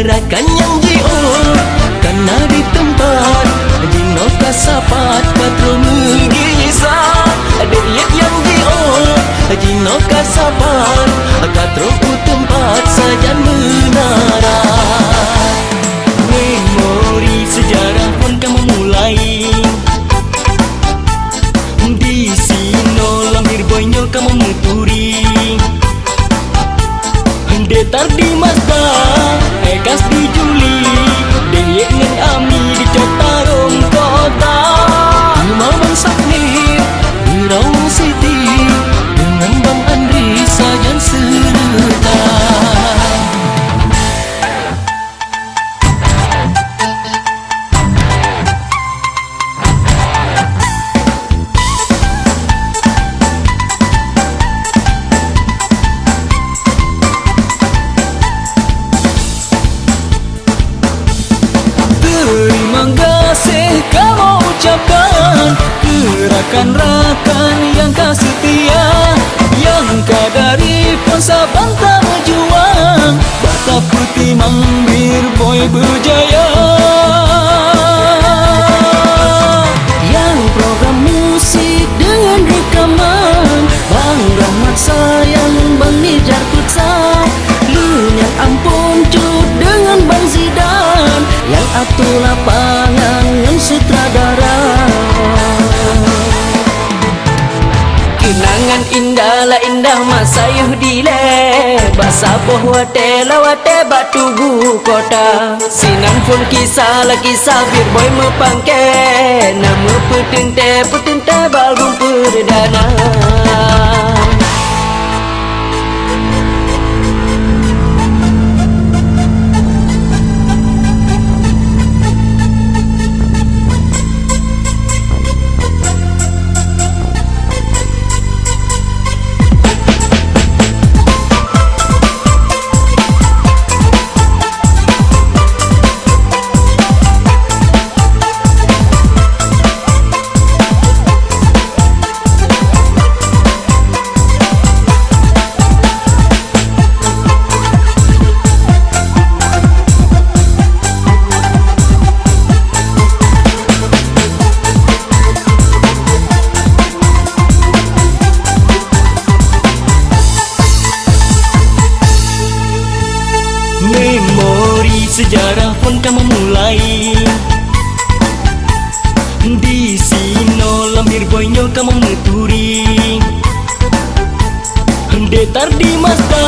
gerakan yang jio karena di tempat jino kasapat patro mengisa deriet yang jio jino kasapat katro ku tempat sajan menara memori sejarah pun kamu mulai di sino lahir boynya kamu muturi detar di Mazda ekas di Juli deyek ngen ami di Cotarong kota mau bang Saknir Berau City dengan bang Andri sajan serta kamu ucapkan gerakan-rakan yang setia yang kadari pun sabanta berjuang bata putih mambir boy berjaya yang program musik dengan rekaman Bang Rahmat sayang Bang Nijar Kutsai Lunyak ampun cut dengan Bang Zidan yang atur lapangan dengan sutradara kenangan indah lah indah masa Yuhdile Basaboh wate lawate batugu kota Sinan pun kisah lah kisah bir boy mepangke nama petente balbum perdana memori sejarah pun kamu mulai di sino lahir boynya kamu meturi detar di Mazda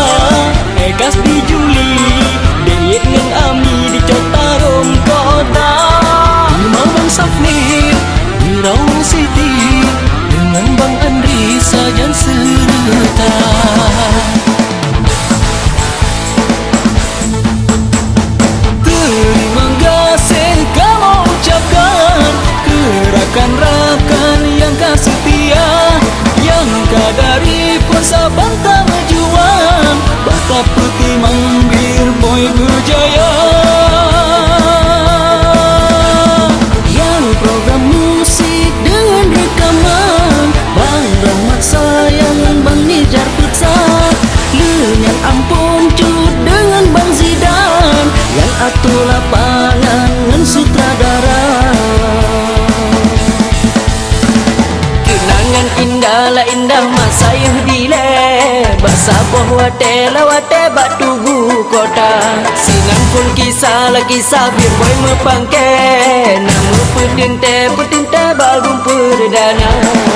ekas di Juli deyek neng ami di Cotarong kota mau bang Saknir Berau City dengan bang Andri sajan serta gerakan-rakan yang setia yang kadari pun sabanta berjuang bata putih mambir boy berjaya yang program musik dengan rekaman Bang Rahmat sayang Bang Nijar Kutsai Lunyak ampun cut dengan Bang Zidan yang atur lapangan dengan sutradara indah lah indah masa Yuhdile Basaboh wate lawate batugu kota Sinan pun kisah lah kisah bir boy mepangke nama petente balbum perdana